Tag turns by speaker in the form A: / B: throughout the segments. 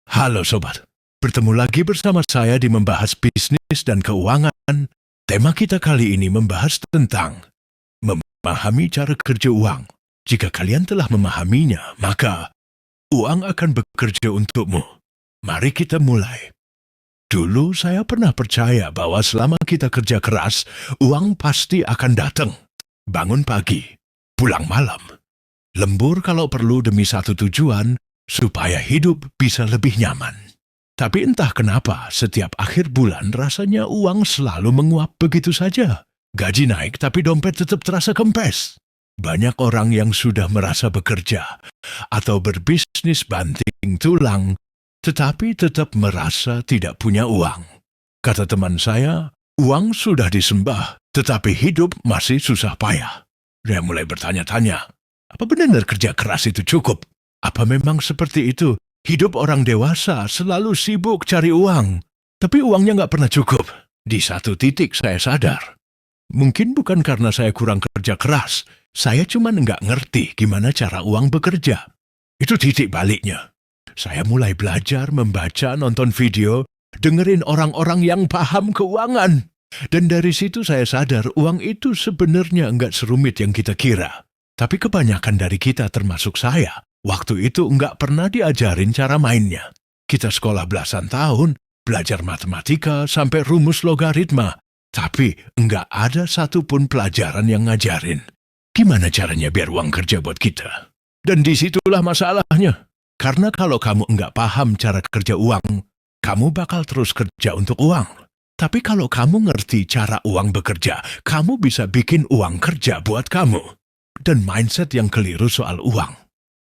A: Halo sobat, bertemu lagi bersama saya di membahas bisnis dan keuangan. Tema kita kali ini membahas tentang memahami cara kerja uang. Jika kalian telah memahaminya, maka uang akan bekerja untukmu. Mari kita mulai. Dulu saya pernah percaya bahwa selama kita kerja keras, uang pasti akan datang. Bangun pagi, pulang malam. Lembur kalau perlu demi satu tujuan, supaya hidup bisa lebih nyaman. Tapi entah kenapa, setiap akhir bulan rasanya uang selalu menguap begitu saja. Gaji naik tapi dompet tetap terasa kempes. Banyak orang yang sudah merasa bekerja atau berbisnis banting tulang, tetapi tetap merasa tidak punya uang. Kata teman saya, uang sudah disembah, tetapi hidup masih susah payah. Dia mulai bertanya-tanya, apa benar kerja keras itu cukup? Apa memang seperti itu? Hidup orang dewasa selalu sibuk cari uang, tapi uangnya nggak pernah cukup. Di satu titik saya sadar, mungkin bukan karena saya kurang kerja keras, saya cuma nggak ngerti gimana cara uang bekerja. Itu titik baliknya. Saya mulai belajar membaca, nonton video, dengerin orang-orang yang paham keuangan. Dan dari situ saya sadar uang itu sebenarnya nggak serumit yang kita kira. Tapi kebanyakan dari kita termasuk saya, waktu itu nggak pernah diajarin cara mainnya. Kita sekolah belasan tahun, belajar matematika sampai rumus logaritma. Tapi nggak ada satupun pelajaran yang ngajarin. Gimana caranya biar uang kerja buat kita? Dan disitulah masalahnya. Karena kalau kamu nggak paham cara kerja uang, kamu bakal terus kerja untuk uang. Tapi kalau kamu ngerti cara uang bekerja, kamu bisa bikin uang kerja buat kamu. Dan mindset yang keliru soal uang.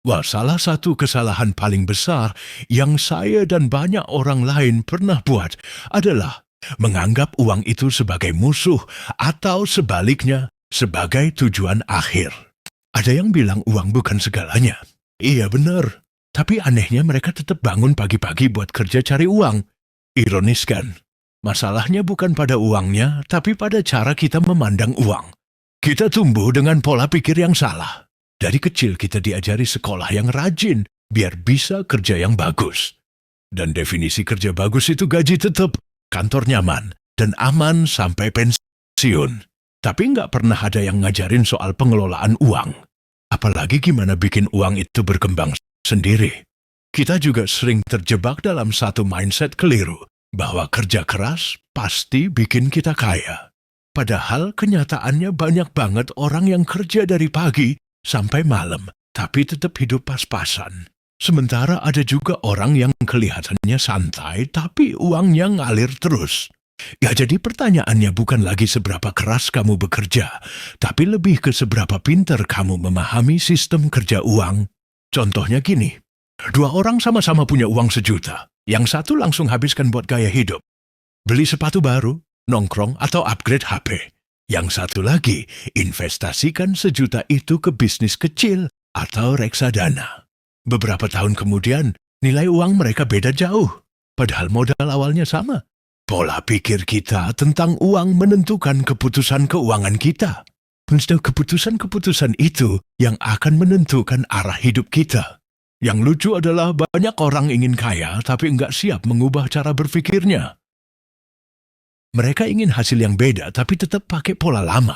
A: Wah, salah satu kesalahan paling besar yang saya dan banyak orang lain pernah buat adalah menganggap uang itu sebagai musuh atau sebaliknya sebagai tujuan akhir. Ada yang bilang uang bukan segalanya. Iya benar, tapi anehnya mereka tetap bangun pagi-pagi buat kerja cari uang. Ironis kan? Masalahnya bukan pada uangnya, tapi pada cara kita memandang uang. Kita tumbuh dengan pola pikir yang salah. Dari kecil kita diajari sekolah yang rajin, biar bisa kerja yang bagus. Dan definisi kerja bagus itu gaji tetap, kantor nyaman, dan aman sampai pensiun. Tapi nggak pernah ada yang ngajarin soal pengelolaan uang. Apalagi gimana bikin uang itu berkembang sendiri. Kita juga sering terjebak dalam satu mindset keliru, bahwa kerja keras pasti bikin kita kaya. Padahal kenyataannya banyak banget orang yang kerja dari pagi sampai malam, tapi tetap hidup pas-pasan. Sementara ada juga orang yang kelihatannya santai, tapi uangnya ngalir terus. Ya jadi pertanyaannya bukan lagi seberapa keras kamu bekerja, tapi lebih ke seberapa pintar kamu memahami sistem kerja uang. Contohnya gini, 2 orang sama-sama punya uang 1 juta, yang satu langsung habiskan buat gaya hidup. Beli sepatu baru, nongkrong atau upgrade HP. Yang satu lagi, investasikan 1 juta itu ke bisnis kecil atau reksadana. Beberapa tahun kemudian, nilai uang mereka beda jauh. Padahal modal awalnya sama. Pola pikir kita tentang uang menentukan keputusan keuangan kita. Dan keputusan-keputusan itu yang akan menentukan arah hidup kita. Yang lucu adalah banyak orang ingin kaya tapi nggak siap mengubah cara berpikirnya. Mereka ingin hasil yang beda tapi tetap pakai pola lama.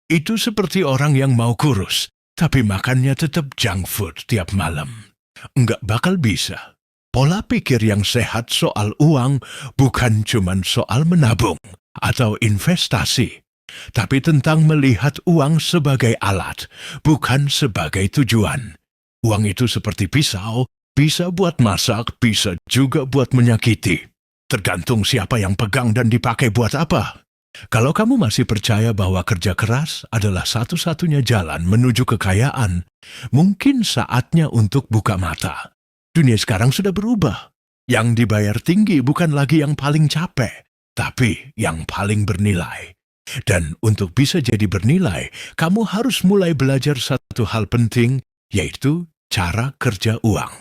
A: Itu seperti orang yang mau kurus, tapi makannya tetap junk food tiap malam. Nggak bakal bisa. Pola pikir yang sehat soal uang bukan cuma soal menabung atau investasi, tapi tentang melihat uang sebagai alat, bukan sebagai tujuan. Uang itu seperti pisau, bisa buat masak, bisa juga buat menyakiti. Tergantung siapa yang pegang dan dipakai buat apa. Kalau kamu masih percaya bahwa kerja keras adalah satu-satunya jalan menuju kekayaan, mungkin saatnya untuk buka mata. Dunia sekarang sudah berubah. Yang dibayar tinggi bukan lagi yang paling capek, tapi yang paling bernilai. Dan untuk bisa jadi bernilai, kamu harus mulai belajar satu hal penting, yaitu cara kerja uang.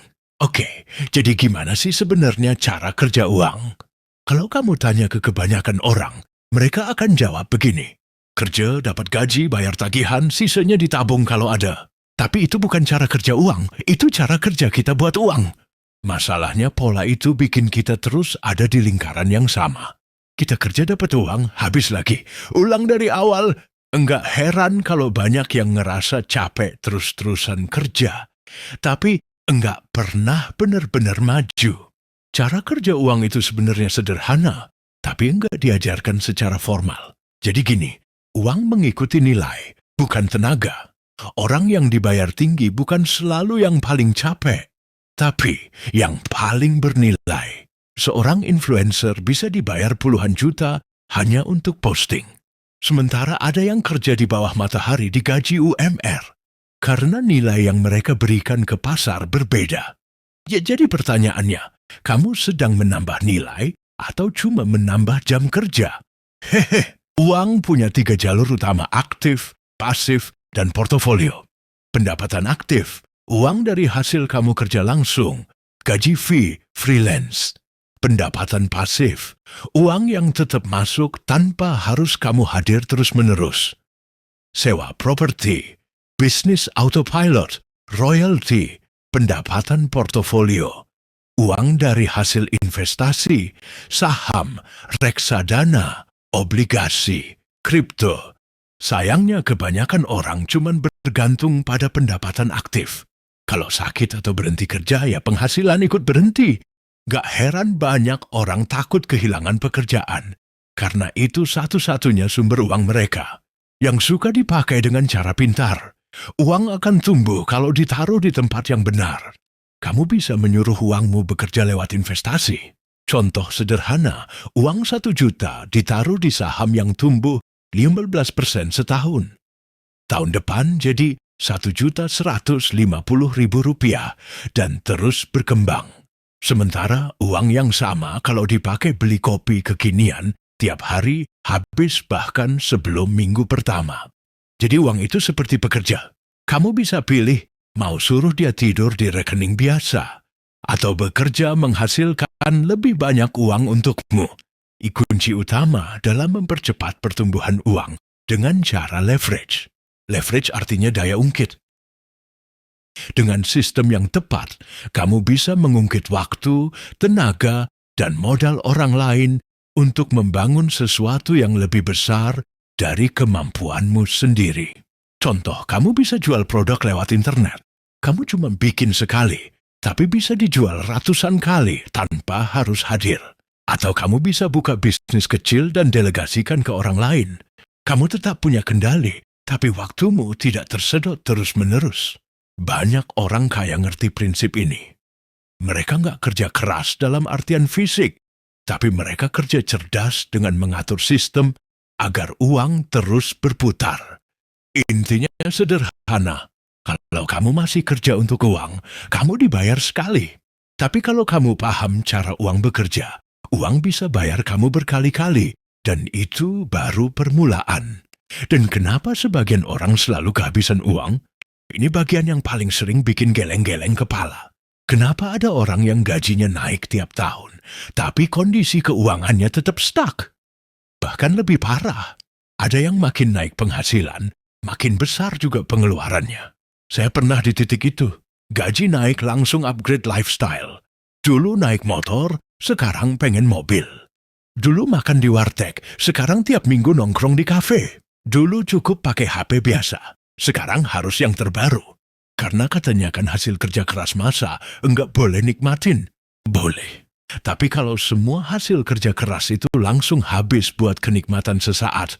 A: Oke, jadi gimana sih sebenarnya cara kerja uang? Kalau kamu tanya ke kebanyakan orang, mereka akan jawab begini. Kerja, dapat gaji, bayar tagihan, sisanya ditabung kalau ada. Tapi itu bukan cara kerja uang, itu cara kerja kita buat uang. Masalahnya pola itu bikin kita terus ada di lingkaran yang sama. Kita kerja dapat uang, habis lagi. Ulang dari awal. Enggak heran kalau banyak yang ngerasa capek terus-terusan kerja. Tapi enggak pernah benar-benar maju. Cara kerja uang itu sebenarnya sederhana, tapi enggak diajarkan secara formal. Jadi gini, uang mengikuti nilai, bukan tenaga. Orang yang dibayar tinggi bukan selalu yang paling capek, tapi yang paling bernilai. Seorang influencer bisa dibayar puluhan juta hanya untuk posting. Sementara ada yang kerja di bawah matahari digaji UMR. Karena nilai yang mereka berikan ke pasar berbeda. Ya, jadi pertanyaannya, kamu sedang menambah nilai atau cuma menambah jam kerja? Hehe, uang punya 3 jalur utama: aktif, pasif, dan portofolio. Pendapatan aktif, uang dari hasil kamu kerja langsung, gaji fee, freelance. Pendapatan pasif, uang yang tetap masuk tanpa harus kamu hadir terus-menerus. Sewa properti, bisnis autopilot, royalty, pendapatan portofolio, uang dari hasil investasi, saham, reksadana, obligasi, kripto. Sayangnya kebanyakan orang cuma bergantung pada pendapatan aktif. Kalau sakit atau berhenti kerja, ya penghasilan ikut berhenti. Gak heran banyak orang takut kehilangan pekerjaan, karena itu satu-satunya sumber uang mereka. Yang suka dipakai dengan cara pintar. Uang akan tumbuh kalau ditaruh di tempat yang benar. Kamu bisa menyuruh uangmu bekerja lewat investasi. Contoh sederhana, uang 1 juta ditaruh di saham yang tumbuh 15% setahun. Tahun depan jadi Rp1.150.000 dan terus berkembang. Sementara uang yang sama kalau dipakai beli kopi kekinian tiap hari habis bahkan sebelum minggu pertama. Jadi uang itu seperti pekerja. Kamu bisa pilih mau suruh dia tidur di rekening biasa atau bekerja menghasilkan lebih banyak uang untukmu. Kunci utama dalam mempercepat pertumbuhan uang dengan cara leverage. Leverage artinya daya ungkit. Dengan sistem yang tepat, kamu bisa mengungkit waktu, tenaga, dan modal orang lain untuk membangun sesuatu yang lebih besar dari kemampuanmu sendiri. Contoh, kamu bisa jual produk lewat internet. Kamu cuma bikin sekali, tapi bisa dijual ratusan kali tanpa harus hadir. Atau kamu bisa buka bisnis kecil dan delegasikan ke orang lain. Kamu tetap punya kendali, tapi waktumu tidak tersedot terus-menerus. Banyak orang kaya ngerti prinsip ini. Mereka nggak kerja keras dalam artian fisik, tapi mereka kerja cerdas dengan mengatur sistem agar uang terus berputar. Intinya sederhana. Kalau kamu masih kerja untuk uang, kamu dibayar sekali. Tapi kalau kamu paham cara uang bekerja, uang bisa bayar kamu berkali-kali, dan itu baru permulaan. Dan kenapa sebagian orang selalu kehabisan uang? Ini bagian yang paling sering bikin geleng-geleng kepala. Kenapa ada orang yang gajinya naik tiap tahun, tapi kondisi keuangannya tetap stuck? Bahkan lebih parah, ada yang makin naik penghasilan, makin besar juga pengeluarannya. Saya pernah di titik itu. Gaji naik langsung upgrade lifestyle. Dulu naik motor, sekarang pengen mobil. Dulu makan di warteg, sekarang tiap minggu nongkrong di kafe. Dulu cukup pakai HP biasa, sekarang harus yang terbaru. Karena katanya kan hasil kerja keras masa, enggak boleh nikmatin. Boleh. Tapi kalau semua hasil kerja keras itu langsung habis buat kenikmatan sesaat,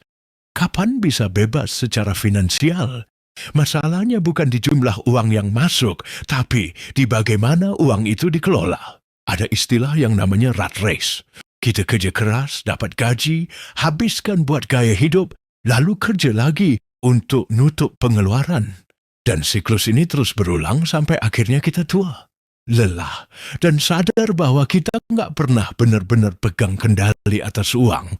A: kapan bisa bebas secara finansial? Masalahnya bukan di jumlah uang yang masuk, tapi di bagaimana uang itu dikelola. Ada istilah yang namanya rat race. Kita kerja keras, dapat gaji, habiskan buat gaya hidup, lalu kerja lagi untuk nutup pengeluaran. Dan siklus ini terus berulang sampai akhirnya kita tua, lelah, dan sadar bahwa kita nggak pernah benar-benar pegang kendali atas uang.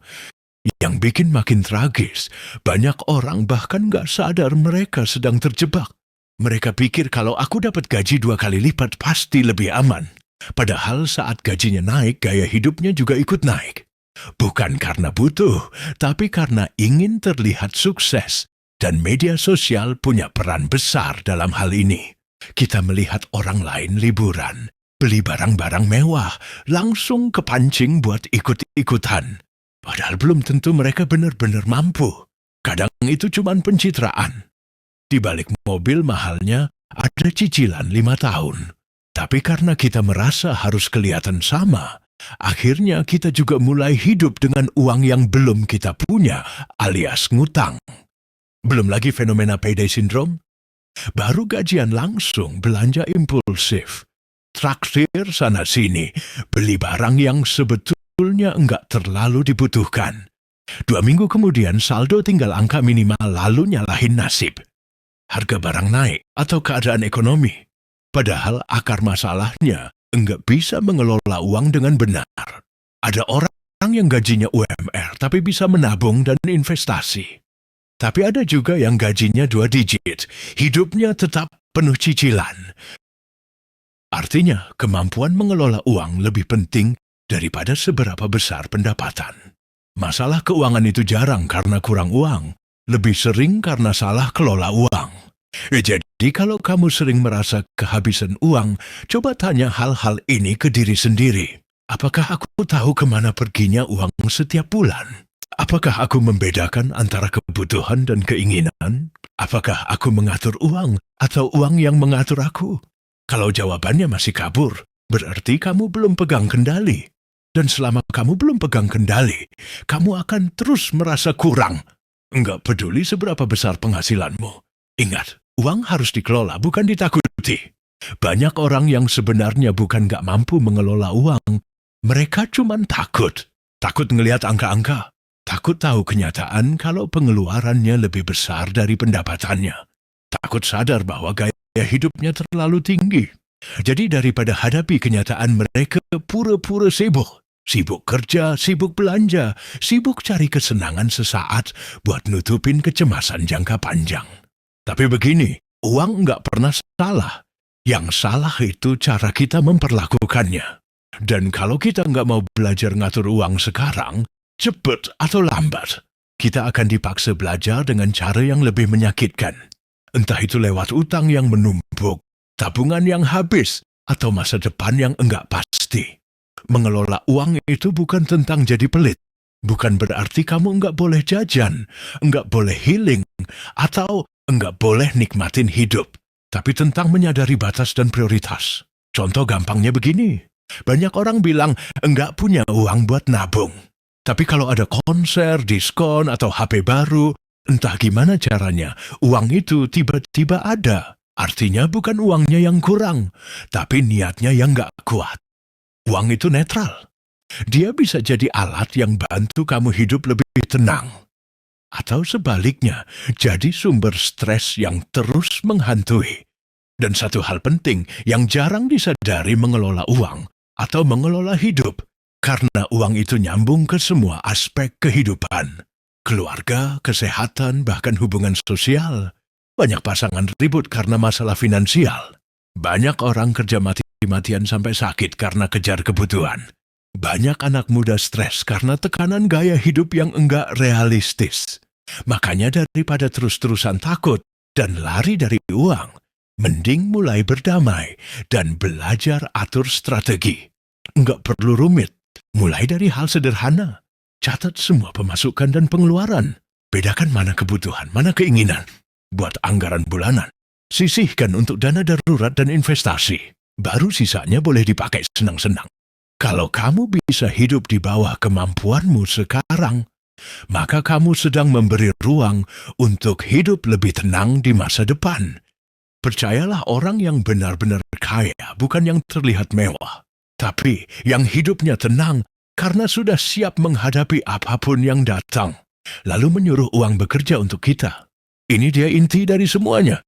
A: Yang bikin makin tragis, banyak orang bahkan nggak sadar mereka sedang terjebak. Mereka pikir kalau aku dapat gaji 2 kali lipat pasti lebih aman. Padahal saat gajinya naik, gaya hidupnya juga ikut naik. Bukan karena butuh, tapi karena ingin terlihat sukses. Dan media sosial punya peran besar dalam hal ini. Kita melihat orang lain liburan, beli barang-barang mewah, langsung kepancing buat ikut-ikutan. Padahal belum tentu mereka benar-benar mampu. Kadang itu cuma pencitraan. Di balik mobil mahalnya ada cicilan 5 tahun. Tapi karena kita merasa harus kelihatan sama, akhirnya kita juga mulai hidup dengan uang yang belum kita punya, alias ngutang. Belum lagi fenomena payday syndrome. Baru gajian langsung belanja impulsif. Traktir sana-sini, beli barang yang sebetulnya enggak terlalu dibutuhkan. 2 minggu kemudian saldo tinggal angka minimal lalu nyalahin nasib. Harga barang naik atau keadaan ekonomi. Padahal akar masalahnya enggak bisa mengelola uang dengan benar. Ada orang yang gajinya UMR tapi bisa menabung dan investasi. Tapi ada juga yang gajinya 2 digit, hidupnya tetap penuh cicilan. Artinya, kemampuan mengelola uang lebih penting daripada seberapa besar pendapatan. Masalah keuangan itu jarang karena kurang uang, lebih sering karena salah kelola uang. Jadi kalau kamu sering merasa kehabisan uang, coba tanya hal-hal ini ke diri sendiri. Apakah aku tahu kemana perginya uang setiap bulan? Apakah aku membedakan antara kebutuhan dan keinginan? Apakah aku mengatur uang atau uang yang mengatur aku? Kalau jawabannya masih kabur, berarti kamu belum pegang kendali. Dan selama kamu belum pegang kendali, kamu akan terus merasa kurang. Enggak peduli seberapa besar penghasilanmu. Ingat, uang harus dikelola, bukan ditakuti. Banyak orang yang sebenarnya bukan gak mampu mengelola uang. Mereka cuma takut. Takut ngelihat angka-angka. Takut tahu kenyataan kalau pengeluarannya lebih besar dari pendapatannya. Takut sadar bahwa gaya hidupnya terlalu tinggi. Jadi daripada hadapi kenyataan, mereka pura-pura sibuk. Sibuk kerja, sibuk belanja, sibuk cari kesenangan sesaat buat nutupin kecemasan jangka panjang. Tapi begini, uang nggak pernah salah. Yang salah itu cara kita memperlakukannya. Dan kalau kita nggak mau belajar ngatur uang sekarang, cepat atau lambat, kita akan dipaksa belajar dengan cara yang lebih menyakitkan. Entah itu lewat utang yang menumpuk, tabungan yang habis, atau masa depan yang enggak pasti. Mengelola uang itu bukan tentang jadi pelit. Bukan berarti kamu enggak boleh jajan, enggak boleh healing, atau enggak boleh nikmatin hidup. Tapi tentang menyadari batas dan prioritas. Contoh gampangnya begini. Banyak orang bilang enggak punya uang buat nabung. Tapi kalau ada konser, diskon, atau HP baru, entah gimana caranya, uang itu tiba-tiba ada. Artinya bukan uangnya yang kurang, tapi niatnya yang nggak kuat. Uang itu netral. Dia bisa jadi alat yang bantu kamu hidup lebih tenang. Atau sebaliknya, jadi sumber stres yang terus menghantui. Dan satu hal penting yang jarang disadari mengelola uang atau mengelola hidup, karena uang itu nyambung ke semua aspek kehidupan. Keluarga, kesehatan, bahkan hubungan sosial. Banyak pasangan ribut karena masalah finansial. Banyak orang kerja mati-matian sampai sakit karena kejar kebutuhan. Banyak anak muda stres karena tekanan gaya hidup yang enggak realistis. Makanya daripada terus-terusan takut dan lari dari uang, mending mulai berdamai dan belajar atur strategi. Enggak perlu rumit. Mulai dari hal sederhana. Catat semua pemasukan dan pengeluaran. Bedakan mana kebutuhan, mana keinginan. Buat anggaran bulanan. Sisihkan untuk dana darurat dan investasi. Baru sisanya boleh dipakai senang-senang. Kalau kamu bisa hidup di bawah kemampuanmu sekarang, maka kamu sedang memberi ruang untuk hidup lebih tenang di masa depan. Percayalah, orang yang benar-benar kaya bukan yang terlihat mewah, tapi yang hidupnya tenang karena sudah siap menghadapi apapun yang datang, lalu menyuruh uang bekerja untuk kita. Ini dia inti dari semuanya.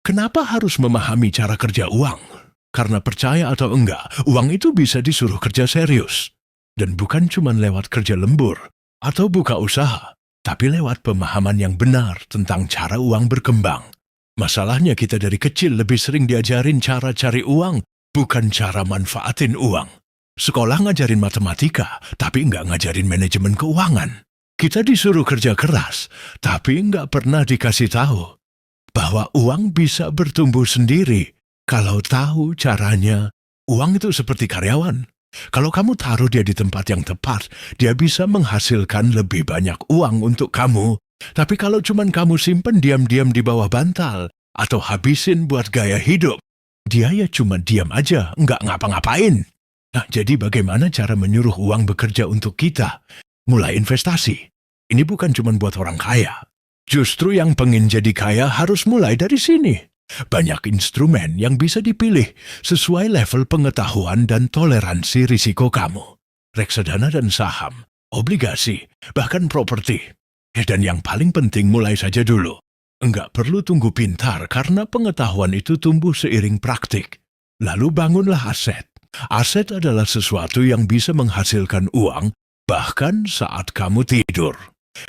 A: Kenapa harus memahami cara kerja uang? Karena percaya atau enggak, uang itu bisa disuruh kerja serius. Dan bukan cuma lewat kerja lembur atau buka usaha, tapi lewat pemahaman yang benar tentang cara uang berkembang. Masalahnya kita dari kecil lebih sering diajarin cara cari uang, bukan cara manfaatin uang. Sekolah ngajarin matematika, tapi nggak ngajarin manajemen keuangan. Kita disuruh kerja keras, tapi nggak pernah dikasih tahu bahwa uang bisa bertumbuh sendiri kalau tahu caranya Uang itu seperti karyawan. Kalau kamu taruh dia di tempat yang tepat, dia bisa menghasilkan lebih banyak uang untuk kamu. Tapi kalau cuman kamu simpen diam-diam di bawah bantal, atau habisin buat gaya hidup, dia ya cuma diam aja, nggak ngapa-ngapain. Nah, jadi bagaimana cara menyuruh uang bekerja untuk kita? Mulai investasi. Ini bukan cuma buat orang kaya. Justru yang pengen jadi kaya harus mulai dari sini. Banyak instrumen yang bisa dipilih sesuai level pengetahuan dan toleransi risiko kamu. Reksadana dan saham, obligasi, bahkan properti. Dan yang paling penting mulai saja dulu. Enggak perlu tunggu pintar karena pengetahuan itu tumbuh seiring praktik. Lalu bangunlah aset. Aset adalah sesuatu yang bisa menghasilkan uang bahkan saat kamu tidur.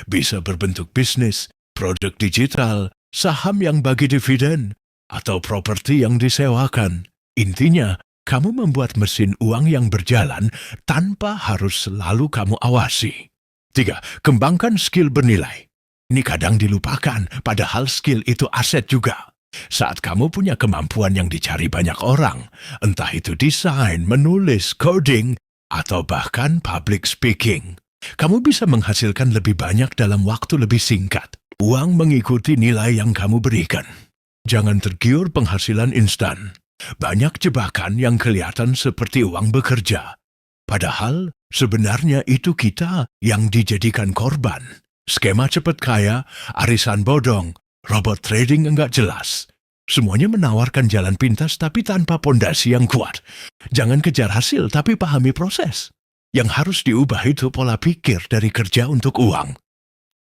A: Bisa berbentuk bisnis, produk digital, saham yang bagi dividen, atau properti yang disewakan. Intinya, kamu membuat mesin uang yang berjalan tanpa harus selalu kamu awasi. 3. Kembangkan skill bernilai. Ini kadang dilupakan, padahal skill itu aset juga. Saat kamu punya kemampuan yang dicari banyak orang, entah itu desain, menulis, coding, atau bahkan public speaking, kamu bisa menghasilkan lebih banyak dalam waktu lebih singkat. Uang mengikuti nilai yang kamu berikan. Jangan tergiur penghasilan instan. Banyak jebakan yang kelihatan seperti uang bekerja. Padahal sebenarnya itu kita yang dijadikan korban. Skema cepat kaya, arisan bodong, robot trading enggak jelas. Semuanya menawarkan jalan pintas tapi tanpa pondasi yang kuat. Jangan kejar hasil tapi pahami proses. Yang harus diubah itu pola pikir dari kerja untuk uang.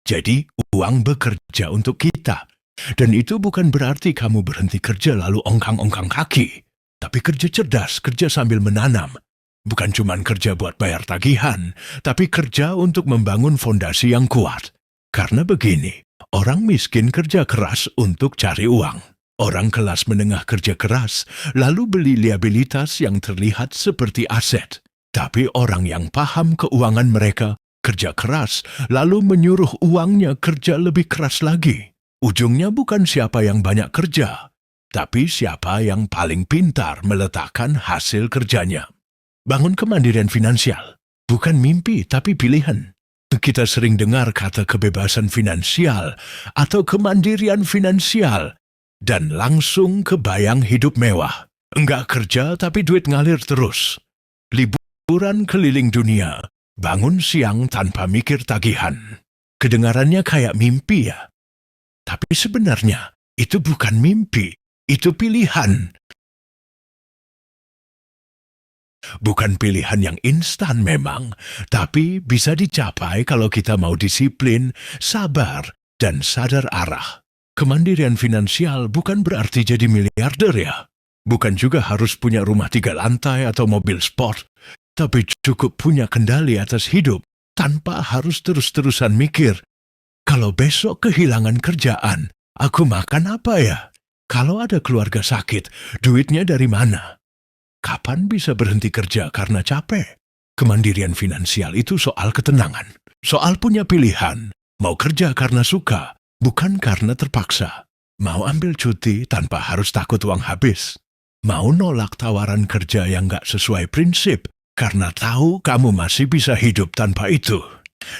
A: Jadi uang bekerja untuk kita. Dan itu bukan berarti kamu berhenti kerja lalu ongkang-ongkang kaki. Tapi kerja cerdas, kerja sambil menanam. Bukan cuma kerja buat bayar tagihan, tapi kerja untuk membangun fondasi yang kuat. Karena begini, orang miskin kerja keras untuk cari uang. Orang kelas menengah kerja keras, lalu beli liabilitas yang terlihat seperti aset. Tapi orang yang paham keuangan mereka kerja keras, lalu menyuruh uangnya kerja lebih keras lagi. Ujungnya bukan siapa yang banyak kerja, tapi siapa yang paling pintar meletakkan hasil kerjanya. Bangun kemandirian finansial, bukan mimpi tapi pilihan. Kita sering dengar kata kebebasan finansial atau kemandirian finansial dan langsung kebayang hidup mewah. Enggak kerja tapi duit ngalir terus. Liburan keliling dunia, bangun siang tanpa mikir tagihan. Kedengarannya kayak mimpi ya. Tapi sebenarnya itu bukan mimpi, itu pilihan. Bukan pilihan yang instan memang, tapi bisa dicapai kalau kita mau disiplin, sabar, dan sadar arah. Kemandirian finansial bukan berarti jadi miliarder ya. Bukan juga harus punya rumah 3 lantai atau mobil sport, tapi cukup punya kendali atas hidup tanpa harus terus-terusan mikir, kalau besok kehilangan kerjaan, aku makan apa ya? Kalau ada keluarga sakit, duitnya dari mana? Kapan bisa berhenti kerja karena capek? Kemandirian finansial itu soal ketenangan. Soal punya pilihan. Mau kerja karena suka, bukan karena terpaksa. Mau ambil cuti tanpa harus takut uang habis. Mau nolak tawaran kerja yang gak sesuai prinsip, karena tahu kamu masih bisa hidup tanpa itu.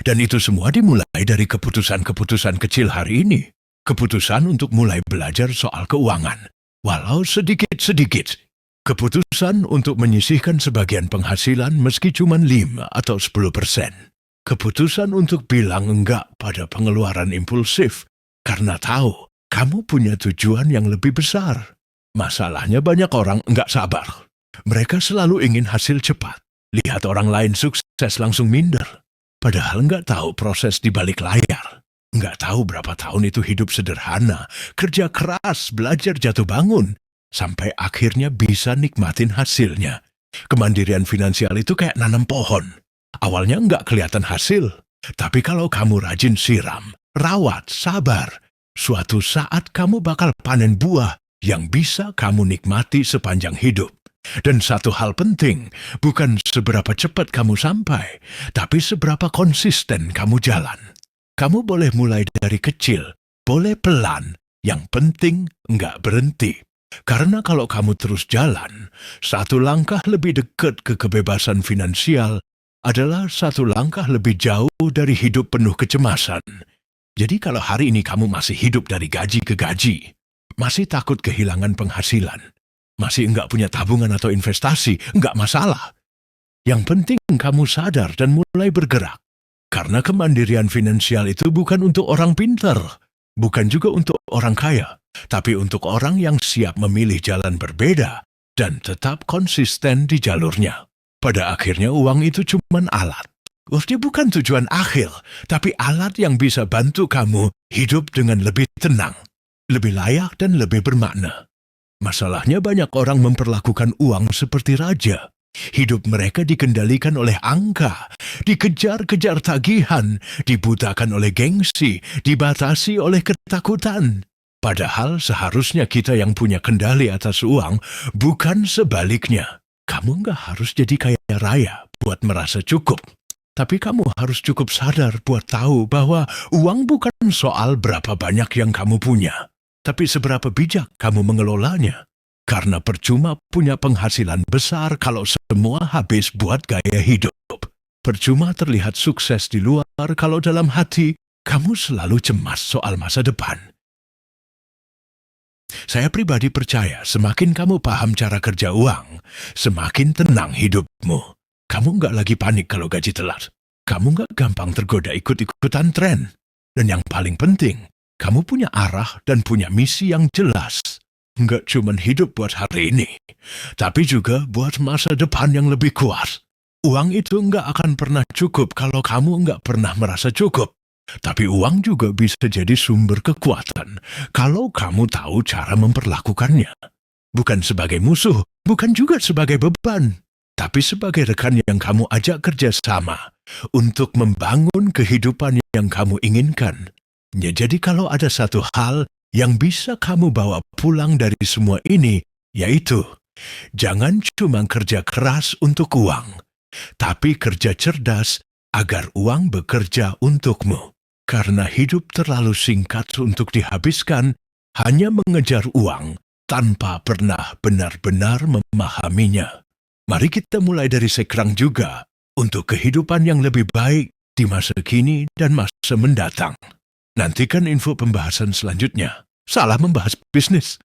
A: Dan itu semua dimulai dari keputusan-keputusan kecil hari ini. Keputusan untuk mulai belajar soal keuangan. Walau sedikit-sedikit. Keputusan untuk menyisihkan sebagian penghasilan meski cuma 5 atau 10%. Keputusan untuk bilang enggak pada pengeluaran impulsif karena tahu kamu punya tujuan yang lebih besar. Masalahnya banyak orang enggak sabar. Mereka selalu ingin hasil cepat. Lihat orang lain sukses langsung minder. Padahal enggak tahu proses di balik layar. Enggak tahu berapa tahun itu hidup sederhana, kerja keras, belajar jatuh bangun. Sampai akhirnya bisa nikmatin hasilnya. Kemandirian finansial itu kayak nanam pohon. Awalnya nggak kelihatan hasil. Tapi kalau kamu rajin siram, rawat, sabar, suatu saat kamu bakal panen buah yang bisa kamu nikmati sepanjang hidup. Dan satu hal penting, bukan seberapa cepat kamu sampai, tapi seberapa konsisten kamu jalan. Kamu boleh mulai dari kecil, boleh pelan, yang penting nggak berhenti. Karena kalau kamu terus jalan, satu langkah lebih dekat ke kebebasan finansial adalah satu langkah lebih jauh dari hidup penuh kecemasan. Jadi kalau hari ini kamu masih hidup dari gaji ke gaji, masih takut kehilangan penghasilan, masih enggak punya tabungan atau investasi, enggak masalah. Yang penting kamu sadar dan mulai bergerak. Karena kemandirian finansial itu bukan untuk orang pintar, bukan juga untuk orang kaya, tapi untuk orang yang siap memilih jalan berbeda dan tetap konsisten di jalurnya. Pada akhirnya uang itu cuma alat. Dia bukan tujuan akhir, tapi alat yang bisa bantu kamu hidup dengan lebih tenang, lebih layak dan lebih bermakna. Masalahnya banyak orang memperlakukan uang seperti raja. Hidup mereka dikendalikan oleh angka, dikejar-kejar tagihan, dibutakan oleh gengsi, dibatasi oleh ketakutan. Padahal seharusnya kita yang punya kendali atas uang, bukan sebaliknya. Kamu nggak harus jadi kaya raya buat merasa cukup. Tapi kamu harus cukup sadar buat tahu bahwa uang bukan soal berapa banyak yang kamu punya, tapi seberapa bijak kamu mengelolanya. Karena percuma punya penghasilan besar kalau semua habis buat gaya hidup. Percuma terlihat sukses di luar kalau dalam hati kamu selalu cemas soal masa depan. Saya pribadi percaya semakin kamu paham cara kerja uang, semakin tenang hidupmu. Kamu nggak lagi panik kalau gaji telat. Kamu nggak gampang tergoda ikut-ikutan tren. Dan yang paling penting, kamu punya arah dan punya misi yang jelas. Nggak cuma hidup buat hari ini, tapi juga buat masa depan yang lebih kuat. Uang itu nggak akan pernah cukup kalau kamu nggak pernah merasa cukup. Tapi uang juga bisa jadi sumber kekuatan kalau kamu tahu cara memperlakukannya. Bukan sebagai musuh, bukan juga sebagai beban, tapi sebagai rekan yang kamu ajak kerjasama untuk membangun kehidupan yang kamu inginkan. Ya, jadi kalau ada satu hal yang bisa kamu bawa pulang dari semua ini, yaitu jangan cuma kerja keras untuk uang, tapi kerja cerdas agar uang bekerja untukmu. Karena hidup terlalu singkat untuk dihabiskan hanya mengejar uang tanpa pernah benar-benar memahaminya. Mari kita mulai dari sekarang juga untuk kehidupan yang lebih baik di masa kini dan masa mendatang. Nantikan info pembahasan selanjutnya. Salah membahas bisnis.